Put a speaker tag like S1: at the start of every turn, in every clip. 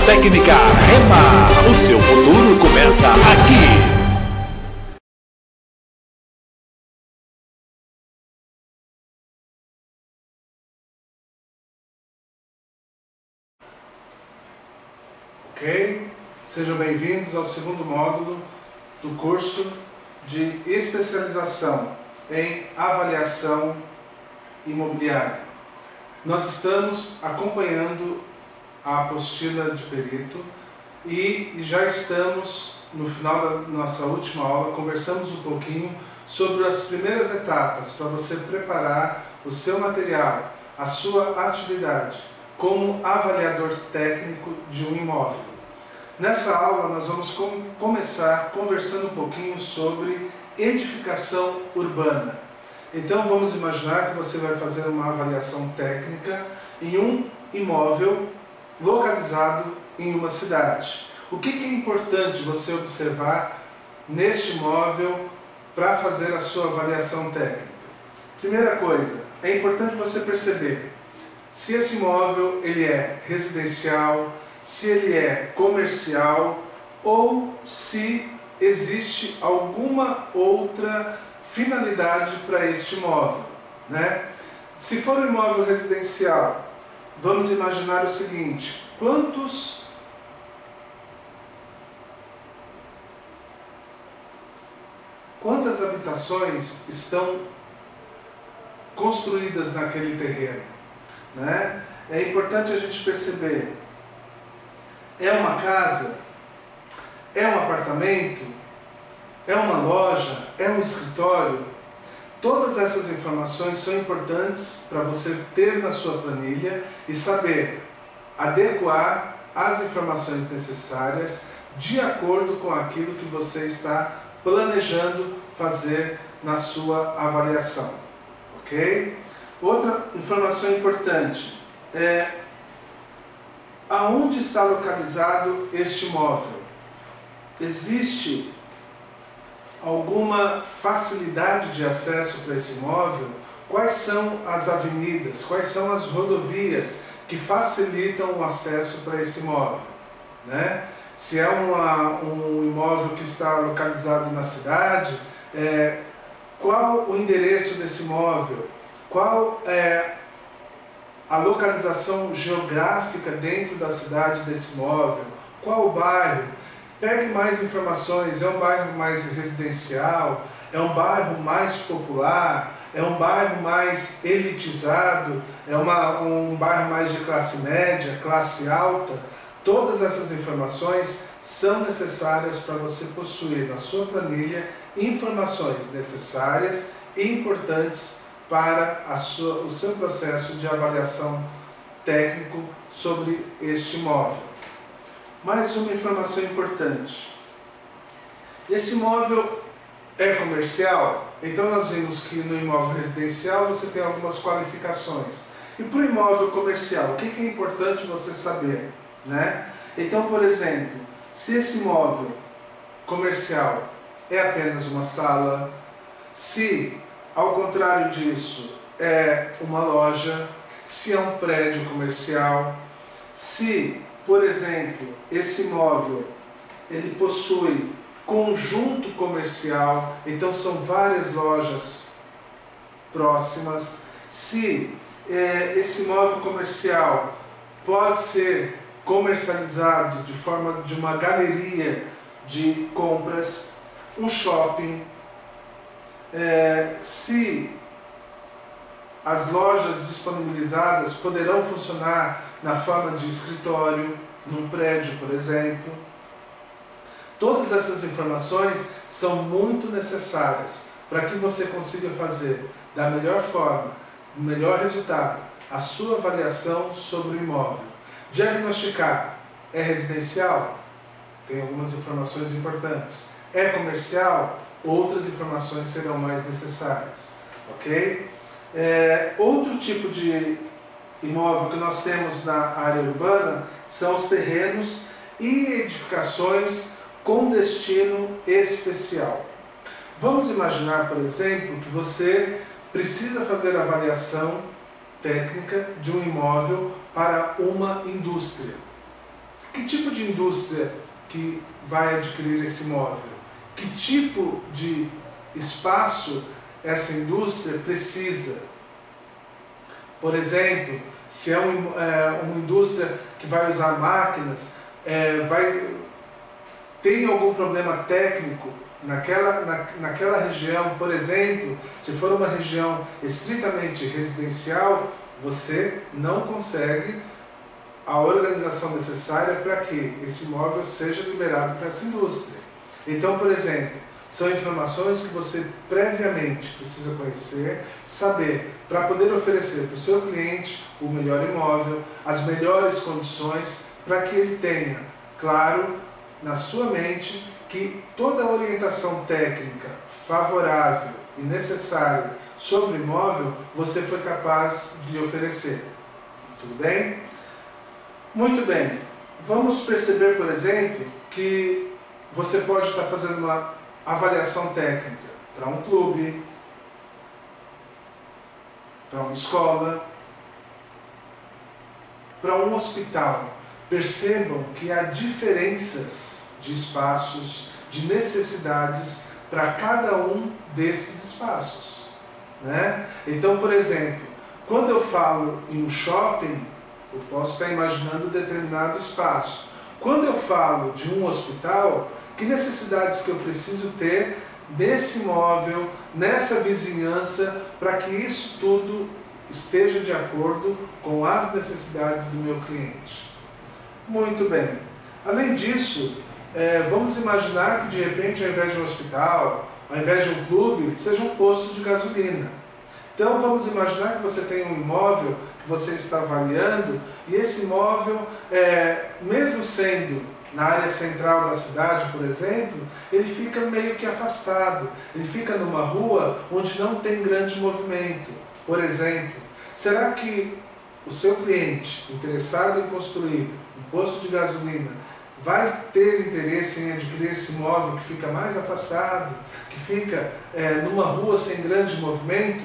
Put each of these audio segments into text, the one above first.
S1: Técnica Rema. O seu futuro começa aqui.
S2: Ok? Sejam bem-vindos ao segundo módulo do curso de especialização em avaliação imobiliária. Nós estamos acompanhando a apostila de perito e já estamos no final da nossa última aula, conversamos um pouquinho sobre as primeiras etapas para você preparar o seu material, a sua atividade como avaliador técnico de um imóvel. Nessa aula nós vamos começar conversando um pouquinho sobre edificação urbana. Então vamos imaginar que você vai fazer uma avaliação técnica em um imóvel localizado em uma cidade. O que é importante você observar neste imóvel para fazer a sua avaliação técnica? Primeira coisa, é importante você perceber se esse imóvel ele é residencial, se ele é comercial ou se existe alguma outra finalidade para este imóvel, né? Se for um imóvel residencial, vamos imaginar o seguinte: quantas habitações estão construídas naquele terreno, né? É importante a gente perceber: é uma casa? É um apartamento? É uma loja? É um escritório? Todas essas informações são importantes para você ter na sua planilha e saber adequar as informações necessárias de acordo com aquilo que você está planejando fazer na sua avaliação, ok? Outra informação importante é aonde está localizado este imóvel. Existe alguma facilidade de acesso para esse imóvel? Quais são as avenidas, quais são as rodovias que facilitam o acesso para esse imóvel, né? Se é um imóvel que está localizado na cidade, qual o endereço desse imóvel? Qual é a localização geográfica dentro da cidade desse imóvel? Qual o bairro? Pegue mais informações. É um bairro mais residencial? É um bairro mais popular? É um bairro mais elitizado? É um bairro mais de classe média, classe alta? Todas essas informações são necessárias para você possuir na sua planilha informações necessárias e importantes para o seu processo de avaliação técnico sobre este imóvel. Mais uma informação importante: esse imóvel é comercial? Então nós vimos que no imóvel residencial você tem algumas qualificações. E para o imóvel comercial, o que é importante você saber, né? Então, por exemplo, se esse imóvel comercial é apenas uma sala, se ao contrário disso é uma loja, se é um prédio comercial, se, por exemplo, esse imóvel ele possui conjunto comercial, então são várias lojas próximas, se esse imóvel comercial pode ser comercializado de forma de uma galeria de compras, um shopping, se as lojas disponibilizadas poderão funcionar na forma de escritório, num prédio, por exemplo. Todas essas informações são muito necessárias para que você consiga fazer da melhor forma, o melhor resultado, a sua avaliação sobre o imóvel. Diagnosticar: é residencial? Tem algumas informações importantes. É comercial? Outras informações serão mais necessárias, ok? Outro tipo de imóvel que nós temos na área urbana são os terrenos e edificações com destino especial. Vamos imaginar, por exemplo, que você precisa fazer a avaliação técnica de um imóvel para uma indústria. Que tipo de indústria que vai adquirir esse imóvel? Que tipo de espaço essa indústria precisa? Por exemplo, se é uma indústria que vai usar máquinas, tem algum problema técnico naquela região, por exemplo, se for uma região estritamente residencial, você não consegue a organização necessária para que esse imóvel seja liberado para essa indústria. Então, por exemplo, são informações que você previamente precisa conhecer, saber, para poder oferecer para o seu cliente o melhor imóvel, as melhores condições, para que ele tenha, claro, na sua mente, que toda a orientação técnica favorável e necessária sobre o imóvel você foi capaz de oferecer. Tudo bem? Muito bem. Vamos perceber, por exemplo, que você pode estar fazendo uma avaliação técnica para um clube, para uma escola, para um hospital. Percebam que há diferenças de espaços, de necessidades para cada um desses espaços, né? Então, por exemplo, quando eu falo em um shopping, eu posso estar imaginando determinado espaço. Quando eu falo de um hospital, que necessidades que eu preciso ter nesse imóvel, nessa vizinhança, para que isso tudo esteja de acordo com as necessidades do meu cliente. Muito bem. Além disso, vamos imaginar que de repente, ao invés de um hospital, ao invés de um clube, seja um posto de gasolina. Então vamos imaginar que você tem um imóvel que você está avaliando e esse imóvel, mesmo sendo na área central da cidade, por exemplo, ele fica meio que afastado. Ele fica numa rua onde não tem grande movimento. Por exemplo, será que o seu cliente interessado em construir um posto de gasolina vai ter interesse em adquirir esse imóvel que fica mais afastado, que fica numa rua sem grande movimento?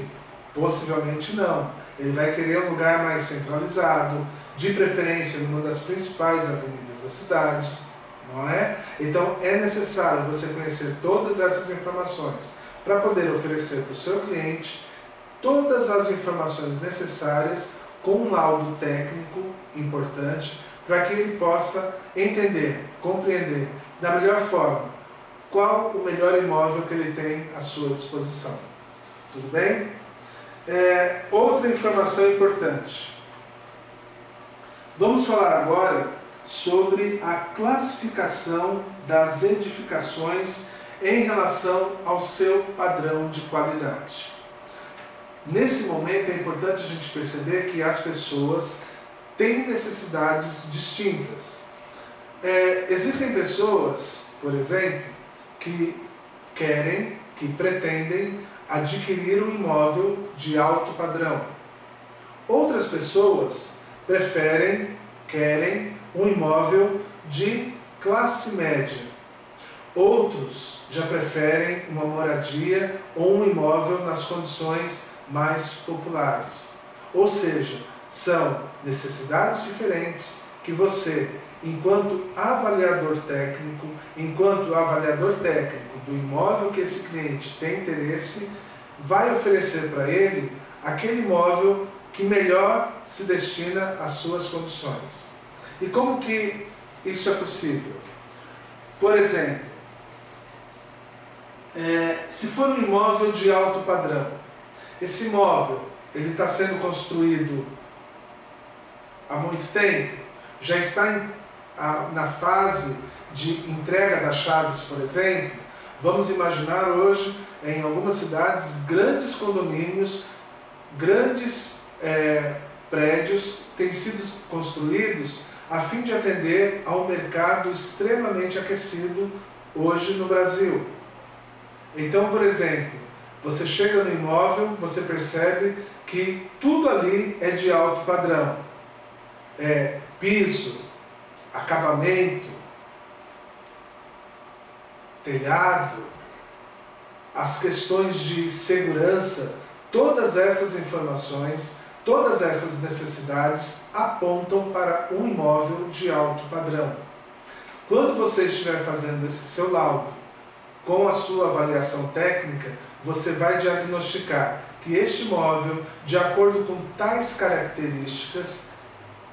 S2: Possivelmente não. Ele vai querer um lugar mais centralizado, de preferência numa das principais avenidas da cidade, não é? Então é necessário você conhecer todas essas informações para poder oferecer para o seu cliente todas as informações necessárias com um laudo técnico importante para que ele possa entender, compreender da melhor forma qual o melhor imóvel que ele tem à sua disposição. Tudo bem? Outra informação importante. Vamos falar agora sobre a classificação das edificações em relação ao seu padrão de qualidade. Nesse momento é importante a gente perceber que as pessoas têm necessidades distintas. Existem pessoas, por exemplo, que pretendem adquirir um imóvel de alto padrão. Outras pessoas querem um imóvel de classe média. Outros já preferem uma moradia ou um imóvel nas condições mais populares. Ou seja, são necessidades diferentes que você, enquanto avaliador técnico do imóvel que esse cliente tem interesse, vai oferecer para ele aquele imóvel que melhor se destina às suas condições. E como que isso é possível? Por exemplo, se for um imóvel de alto padrão, esse imóvel ele está sendo construído há muito tempo, já está na fase de entrega das chaves, por exemplo. Vamos imaginar hoje, em algumas cidades, grandes condomínios, grandes prédios têm sido construídos a fim de atender a um mercado extremamente aquecido hoje no Brasil. Então, por exemplo, você chega no imóvel, você percebe que tudo ali é de alto padrão. Piso, acabamento, telhado, as questões de segurança, todas essas informações, todas essas necessidades apontam para um imóvel de alto padrão. Quando você estiver fazendo esse seu laudo, com a sua avaliação técnica, você vai diagnosticar que este imóvel, de acordo com tais características,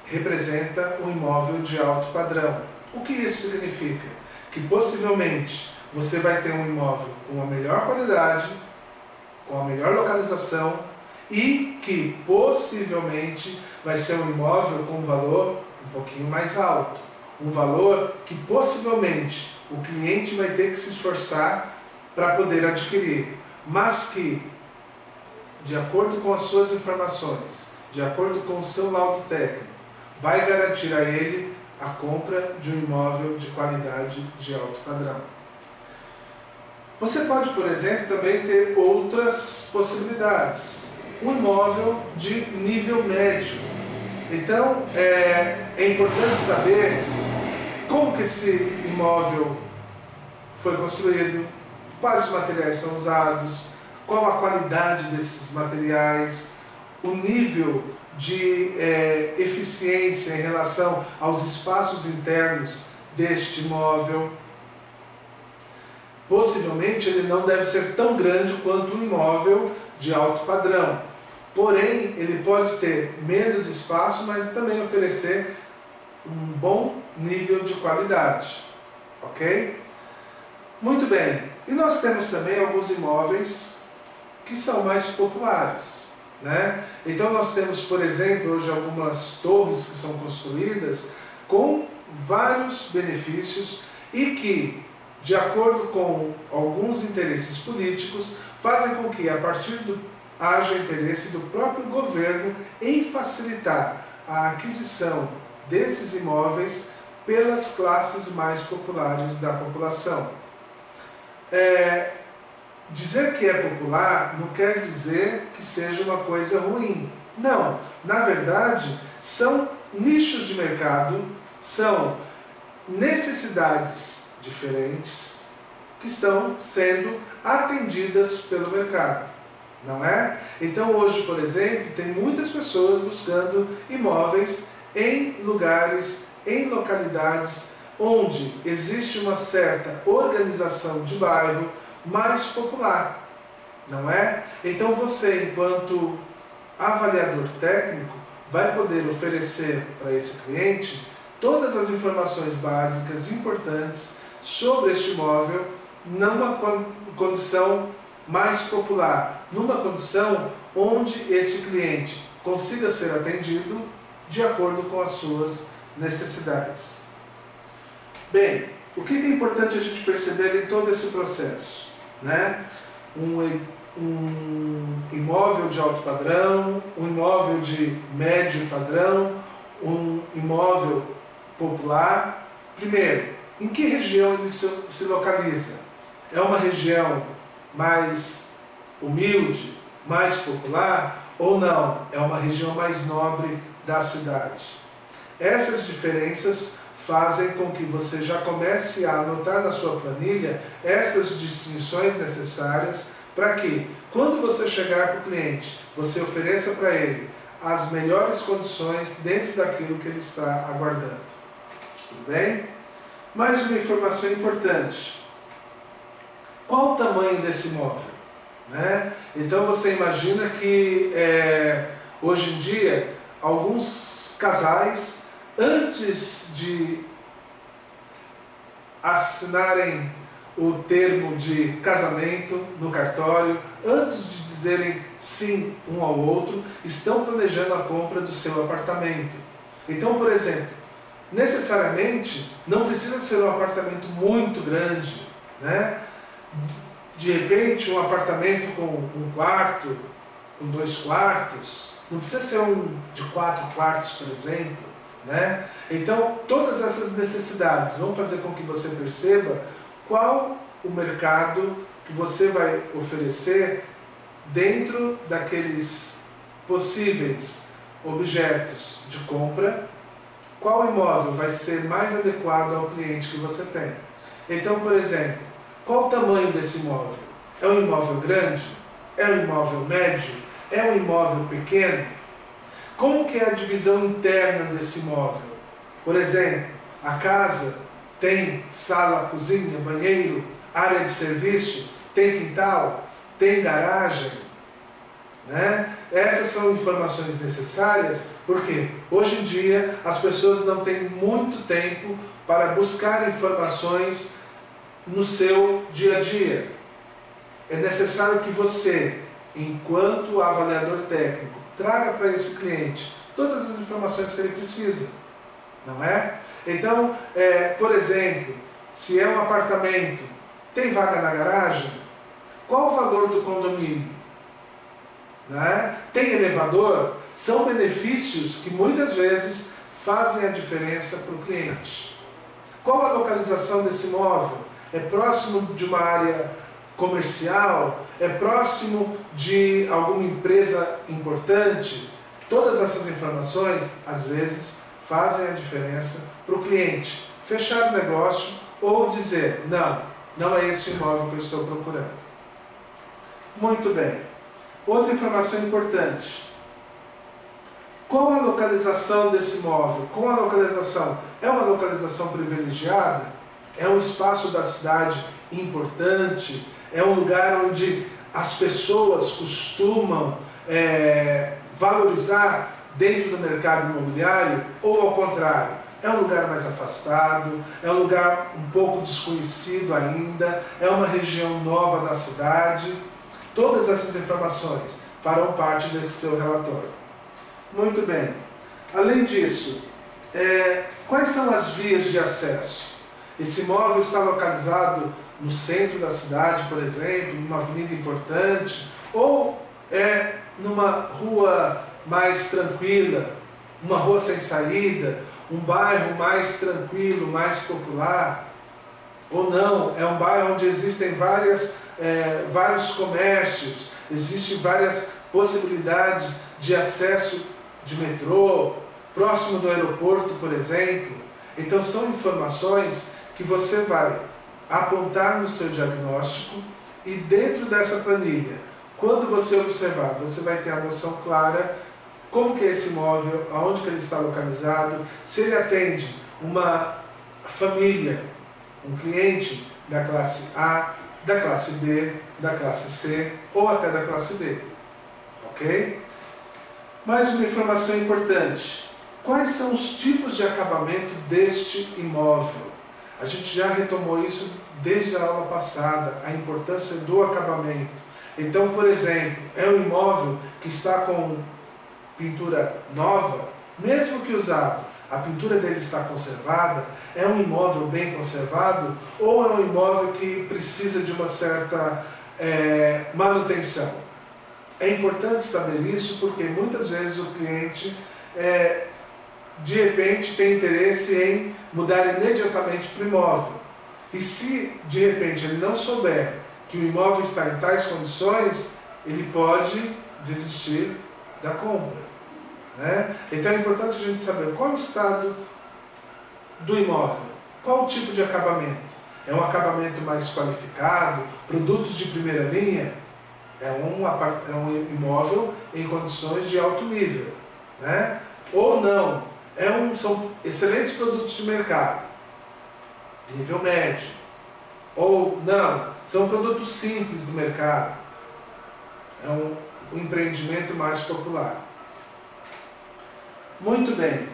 S2: representa um imóvel de alto padrão. O que isso significa? Que possivelmente você vai ter um imóvel com a melhor qualidade, com a melhor localização e que possivelmente vai ser um imóvel com um valor um pouquinho mais alto. Um valor que possivelmente o cliente vai ter que se esforçar para poder adquirir, mas que, de acordo com as suas informações, de acordo com o seu laudo técnico, vai garantir a ele a compra de um imóvel de qualidade de alto padrão. Você pode, por exemplo, também ter outras possibilidades. Um imóvel de nível médio. Então, é importante saber como que esse imóvel foi construído, quais os materiais são usados, qual a qualidade desses materiais, o nível de eficiência em relação aos espaços internos deste imóvel. Possivelmente ele não deve ser tão grande quanto um imóvel de alto padrão. Porém, ele pode ter menos espaço, mas também oferecer um bom nível de qualidade. Ok? Muito bem. E nós temos também alguns imóveis que são mais populares, né? Então nós temos, por exemplo, hoje algumas torres que são construídas com vários benefícios e que, de acordo com alguns interesses políticos, fazem com que, a partir do haja interesse do próprio governo em facilitar a aquisição desses imóveis pelas classes mais populares da população. Dizer que é popular não quer dizer que seja uma coisa ruim. Não, na verdade, são nichos de mercado, são necessidades diferentes que estão sendo atendidas pelo mercado. Não é? Então hoje, por exemplo, tem muitas pessoas buscando imóveis em lugares, em localidades onde existe uma certa organização de bairro mais popular, não é? Então você, enquanto avaliador técnico, vai poder oferecer para esse cliente todas as informações básicas importantes sobre este imóvel numa condição mais popular, numa condição onde esse cliente consiga ser atendido de acordo com as suas necessidades. Bem, o que é importante a gente perceber em todo esse processo, né? Um imóvel de alto padrão, um imóvel de médio padrão, um imóvel popular. Primeiro, em que região ele se localiza? É uma região mais humilde, mais popular, ou não? É uma região mais nobre da cidade. Essas diferenças fazem com que você já comece a anotar na sua planilha essas distinções necessárias para que, quando você chegar para o cliente, você ofereça para ele as melhores condições dentro daquilo que ele está aguardando. Tudo bem? Mais uma informação importante. Qual o tamanho desse imóvel? Né? Então você imagina que hoje em dia alguns casais, antes de assinarem o termo de casamento no cartório, antes de dizerem sim um ao outro, estão planejando a compra do seu apartamento. Então, por exemplo, necessariamente não precisa ser um apartamento muito grande, né? De repente um apartamento com um quarto, com 2 quartos, não precisa ser um de 4 quartos, por exemplo, né? Então todas essas necessidades vão fazer com que você perceba qual o mercado que você vai oferecer dentro daqueles possíveis objetos de compra, qual imóvel vai ser mais adequado ao cliente que você tem. Então, por exemplo, qual o tamanho desse imóvel? É um imóvel grande? É um imóvel médio? É um imóvel pequeno? Como que é a divisão interna desse imóvel? Por exemplo, a casa tem sala, cozinha, banheiro, área de serviço, tem quintal, tem garagem, né? Essas são informações necessárias porque hoje em dia as pessoas não têm muito tempo para buscar informações no seu dia a dia. É necessário que você, enquanto avaliador técnico, traga para esse cliente todas as informações que ele precisa, não é? Então, por exemplo, se é um apartamento, tem vaga na garagem? Qual o valor do condomínio? Né? Tem elevador? São benefícios que muitas vezes fazem a diferença para o cliente. Qual a localização desse imóvel? É próximo de uma área comercial? É próximo de alguma empresa importante? Todas essas informações, às vezes, fazem a diferença para o cliente fechar o negócio ou dizer, não é esse o imóvel que eu estou procurando. Muito bem. Outra informação importante. Qual a localização desse imóvel? Qual a localização? É uma localização privilegiada? É um espaço da cidade importante? É um lugar onde as pessoas costumam valorizar dentro do mercado imobiliário? Ou ao contrário? É um lugar mais afastado? É um lugar um pouco desconhecido ainda? É uma região nova da cidade? Todas essas informações farão parte desse seu relatório. Muito bem. Além disso, quais são as vias de acesso? Esse imóvel está localizado no centro da cidade, por exemplo, numa avenida importante, ou é numa rua mais tranquila, uma rua sem saída, um bairro mais tranquilo, mais popular? Ou não, é um bairro onde existem vários comércios, existem várias possibilidades de acesso de metrô, próximo do aeroporto, por exemplo. Então são informações que você vai apontar no seu diagnóstico e dentro dessa planilha, quando você observar, você vai ter a noção clara como que é esse imóvel, aonde que ele está localizado, se ele atende uma família, um cliente da classe A, da classe B, da classe C ou até da classe D. Ok? Mais uma informação importante. Quais são os tipos de acabamento deste imóvel? A gente já retomou isso desde a aula passada, a importância do acabamento. Então, por exemplo, é um imóvel que está com pintura nova, mesmo que usado, a pintura dele está conservada? É um imóvel bem conservado? Ou é um imóvel que precisa de uma certa manutenção? É importante saber isso porque muitas vezes o cliente, de repente, tem interesse em mudar imediatamente para o imóvel. E se, de repente, ele não souber que o imóvel está em tais condições, ele pode desistir da compra. Né? Então é importante a gente saber qual é o estado do imóvel, qual o tipo de acabamento. É um acabamento mais qualificado, produtos de primeira linha? É um imóvel em condições de alto nível, né? Ou não, são excelentes produtos de mercado, nível médio. Ou não, são produtos simples do mercado, é um empreendimento mais popular. Muito bem.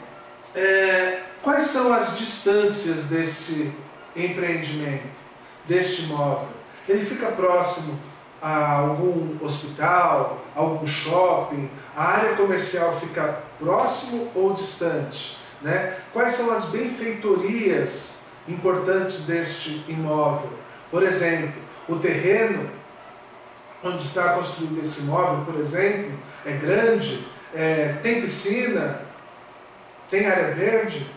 S2: Quais são as distâncias desse empreendimento, deste imóvel? Ele fica próximo a algum hospital, a algum shopping? A área comercial fica próximo ou distante? Né? Quais são as benfeitorias importantes deste imóvel? Por exemplo, o terreno onde está construído esse imóvel, por exemplo, é grande, tem piscina, tem área verde?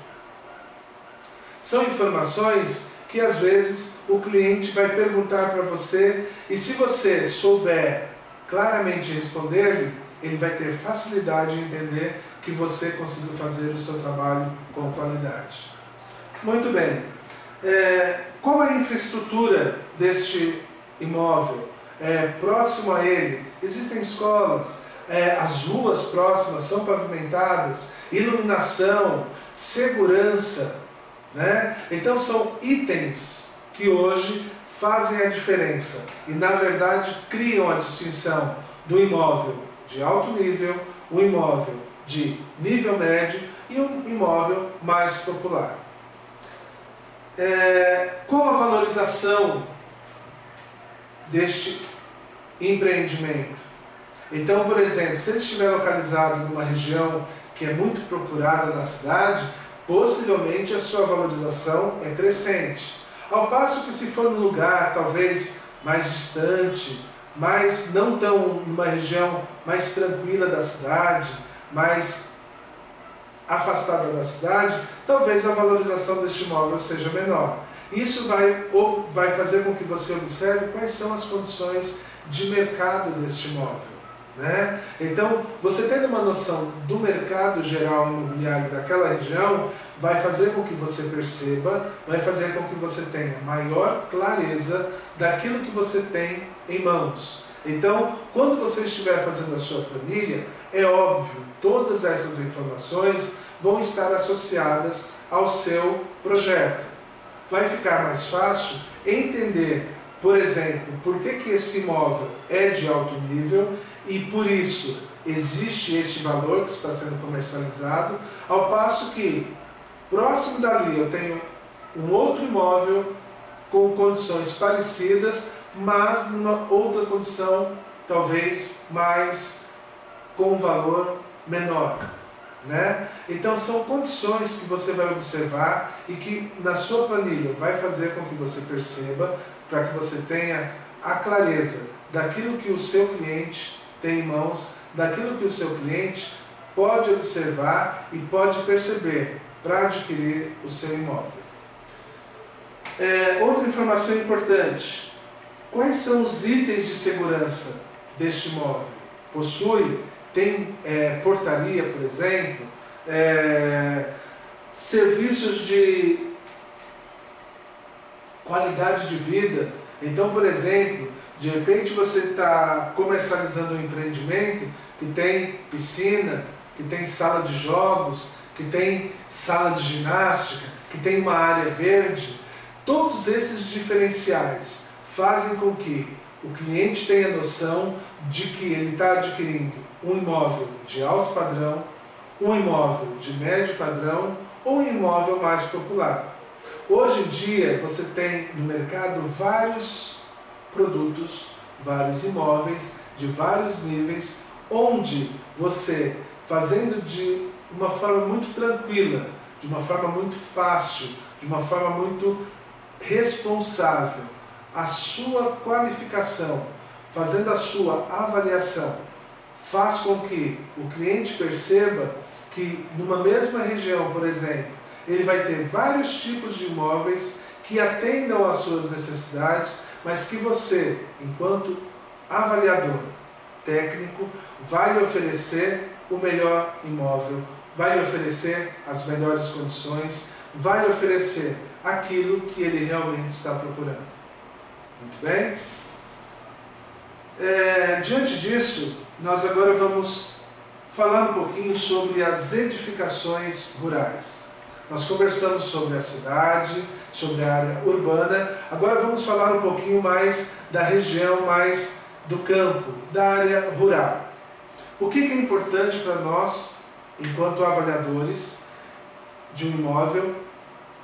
S2: São informações que às vezes o cliente vai perguntar para você e se você souber claramente responder-lhe, ele vai ter facilidade em entender que você conseguiu fazer o seu trabalho com qualidade. Muito bem. Qual é a infraestrutura deste imóvel? Próximo a ele existem escolas, as ruas próximas são pavimentadas, iluminação, segurança, né? Então são itens que hoje fazem a diferença e, na verdade, criam a distinção do imóvel de alto nível, o imóvel de nível médio e um imóvel mais popular. Qual a valorização deste empreendimento? Então, por exemplo, se ele estiver localizado numa região que é muito procurada na cidade, possivelmente a sua valorização é crescente. Ao passo que, se for num lugar talvez mais distante, mas não tão numa região mais tranquila da cidade, mais afastada da cidade, talvez a valorização deste imóvel seja menor. Isso vai fazer com que você observe quais são as condições de mercado deste imóvel, né? Então, você tendo uma noção do mercado geral imobiliário daquela região, vai fazer com que você perceba, vai fazer com que você tenha maior clareza daquilo que você tem em mãos. Então, quando você estiver fazendo a sua planilha, é óbvio, todas essas informações vão estar associadas ao seu projeto. Vai ficar mais fácil entender, por exemplo, por que esse imóvel é de alto nível e por isso existe este valor que está sendo comercializado, ao passo que próximo dali eu tenho um outro imóvel com condições parecidas, mas numa outra condição talvez mais com um valor menor, né? Então são condições que você vai observar e que na sua planilha vai fazer com que você perceba, para que você tenha a clareza daquilo que o seu cliente tem em mãos, daquilo que o seu cliente pode observar e pode perceber para adquirir o seu imóvel. Outra informação importante: quais são os itens de segurança deste imóvel? Tem portaria, por exemplo, serviços de qualidade de vida. Então, por exemplo, de repente você está comercializando um empreendimento que tem piscina, que tem sala de jogos, que tem sala de ginástica, que tem uma área verde. Todos esses diferenciais fazem com que o cliente tenha noção de que ele está adquirindo um imóvel de alto padrão, um imóvel de médio padrão ou um imóvel mais popular. Hoje em dia você tem no mercado vários produtos, vários imóveis de vários níveis, onde você, fazendo de uma forma muito tranquila, de uma forma muito fácil, de uma forma muito responsável, a sua qualificação, fazendo a sua avaliação, faz com que o cliente perceba que numa mesma região, por exemplo, ele vai ter vários tipos de imóveis que atendam às suas necessidades, mas que você, enquanto avaliador técnico, vai lhe oferecer o melhor imóvel, vai lhe oferecer as melhores condições, vai lhe oferecer aquilo que ele realmente está procurando. Muito bem? Diante disso, nós agora vamos falar um pouquinho sobre as edificações rurais. Nós conversamos sobre a cidade, sobre a área urbana, agora vamos falar um pouquinho mais da região mais do campo, da área rural. O que é importante para nós, enquanto avaliadores de um imóvel,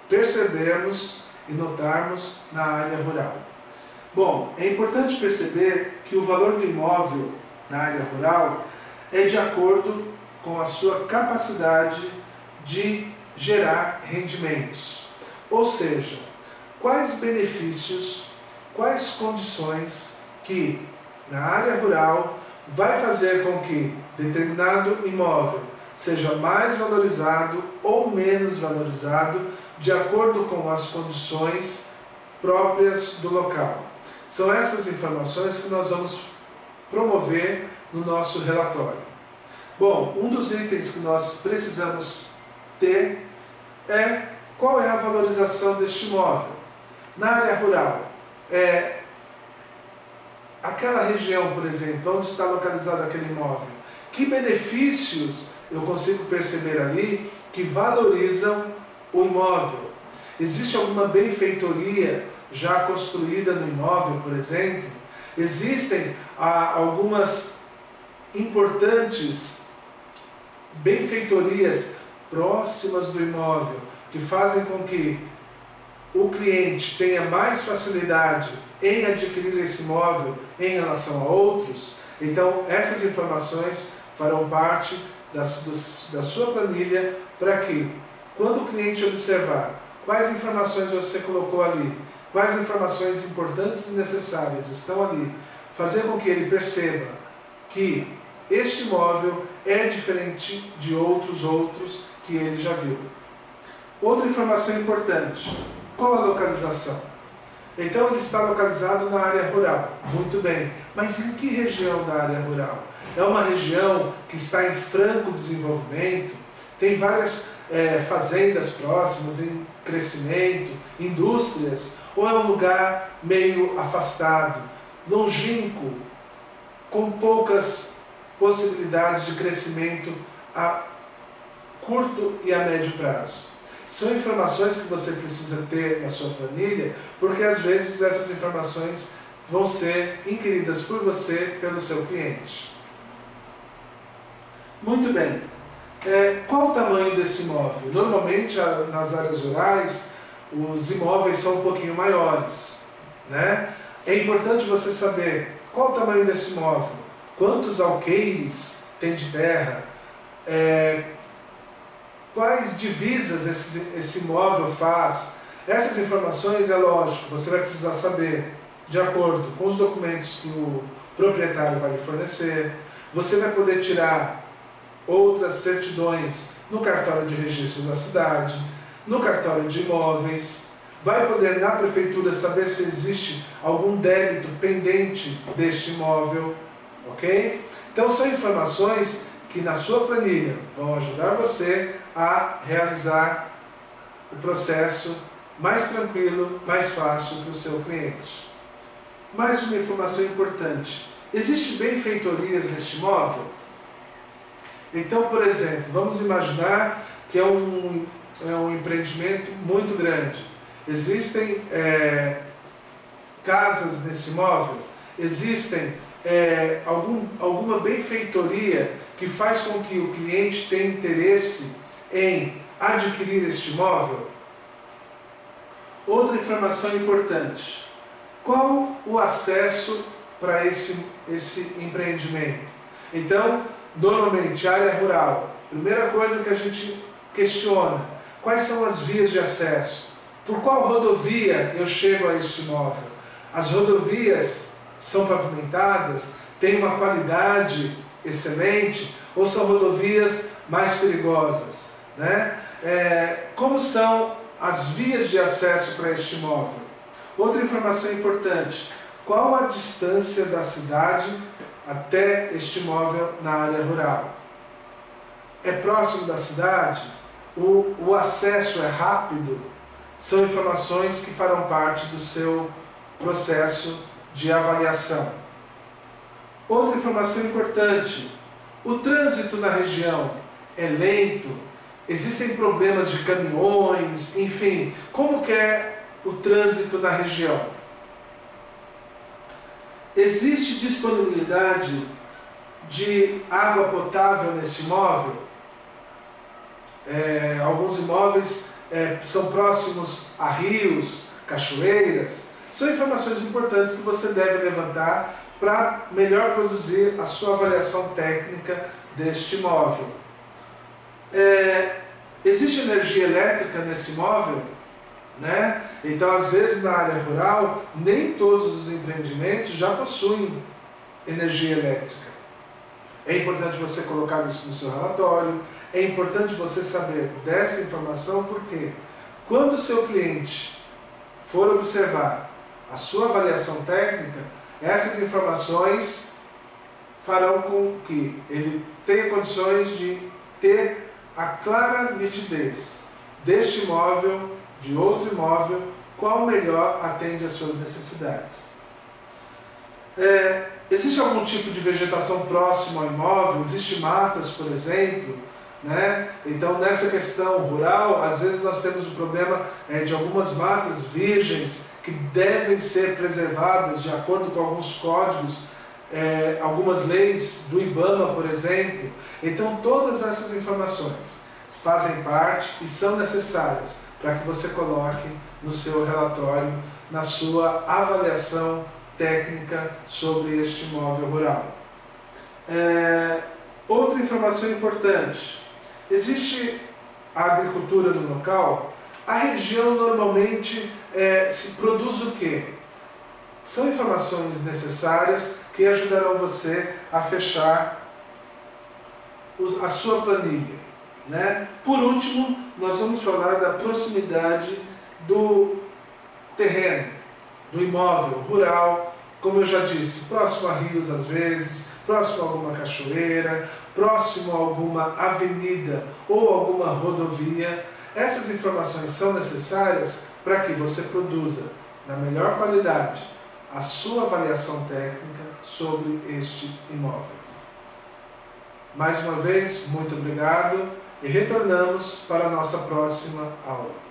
S2: percebermos e notarmos na área rural? Bom, é importante perceber que o valor do imóvel na área rural é de acordo com a sua capacidade de gerar rendimentos. Ou seja, quais benefícios, quais condições que na área rural vai fazer com que determinado imóvel seja mais valorizado ou menos valorizado de acordo com as condições próprias do local. São essas informações que nós vamos promover no nosso relatório. Bom, um dos itens que nós precisamos ter é qual é a valorização deste imóvel. Na área rural, aquela região, por exemplo, onde está localizado aquele imóvel, que benefícios eu consigo perceber ali que valorizam o imóvel? Existe alguma benfeitoria já construída no imóvel, por exemplo? Existem algumas importantes benfeitorias próximas do imóvel que fazem com que o cliente tenha mais facilidade em adquirir esse imóvel em relação a outros. Então, essas informações farão parte da sua planilha para que, quando o cliente observar quais informações você colocou ali, quais informações importantes e necessárias estão ali, fazer com que ele perceba que este imóvel é diferente de outros que ele já viu. Outra informação importante, qual a localização? Então ele está localizado na área rural, muito bem, mas em que região da área rural? É uma região que está em franco desenvolvimento, tem várias fazendas próximas, em crescimento, indústrias, ou é um lugar meio afastado, longínquo, com poucas possibilidades de crescimento a curto e a médio prazo? São informações que você precisa ter na sua planilha, porque às vezes essas informações vão ser inquiridas por você, pelo seu cliente. Muito bem. Qual o tamanho desse imóvel? Normalmente, nas áreas rurais, os imóveis são um pouquinho maiores, né? É importante você saber qual o tamanho desse imóvel, quantos alqueires tem de terra, quais divisas esse imóvel faz. Essas informações, é lógico, você vai precisar saber de acordo com os documentos que o proprietário vai lhe fornecer. Você vai poder tirar outras certidões no cartório de registro da cidade, no cartório de imóveis, vai poder na prefeitura saber se existe algum débito pendente deste imóvel, ok? Então são informações que na sua planilha vão ajudar você a realizar o processo mais tranquilo, mais fácil para o seu cliente. Mais uma informação importante, existem benfeitorias neste imóvel? Então, por exemplo, vamos imaginar que é um empreendimento muito grande. Existem casas nesse imóvel? Existem alguma benfeitoria que faz com que o cliente tenha interesse em adquirir este imóvel? Outra informação importante, qual o acesso para esse empreendimento? Então, normalmente, área rural, primeira coisa que a gente questiona, quais são as vias de acesso? Por qual rodovia eu chego a este imóvel? As rodovias são pavimentadas, têm uma qualidade excelente, ou são rodovias mais perigosas, né? Como são as vias de acesso para este imóvel? Outra informação importante, qual a distância da cidade até este imóvel na área rural? É próximo da cidade? O acesso é rápido? São informações que farão parte do seu processo de avaliação. Outra informação importante, o trânsito na região é lento? Existem problemas de caminhões, enfim, como que é o trânsito na região? Existe disponibilidade de água potável nesse imóvel? Alguns imóveis são próximos a rios, cachoeiras. São informações importantes que você deve levantar para melhor produzir a sua avaliação técnica deste imóvel. Existe energia elétrica nesse imóvel? Né? Então, às vezes, na área rural, nem todos os empreendimentos já possuem energia elétrica. É importante você colocar isso no seu relatório, é importante você saber dessa informação, porque quando o seu cliente for observar a sua avaliação técnica, essas informações farão com que ele tenha condições de ter a clara nitidez deste imóvel, de outro imóvel, qual melhor atende às suas necessidades. Existe algum tipo de vegetação próximo ao imóvel? Existe matas, por exemplo? né? Então, nessa questão rural, às vezes nós temos o problema de algumas matas virgens que devem ser preservadas de acordo com alguns códigos, algumas leis do IBAMA, por exemplo. Então, todas essas informações fazem parte e são necessárias para que você coloque no seu relatório, na sua avaliação técnica sobre este imóvel rural. Outra informação importante: existe a agricultura no local. A região normalmente se produz o quê? São informações necessárias que ajudarão você a fechar a sua planilha, né? Por último, nós vamos falar da proximidade do terreno, do imóvel rural, como eu já disse, próximo a rios às vezes, próximo a alguma cachoeira, próximo a alguma avenida ou alguma rodovia. Essas informações são necessárias para que você produza, na melhor qualidade, a sua avaliação técnica sobre este imóvel. Mais uma vez, muito obrigado e retornamos para a nossa próxima aula.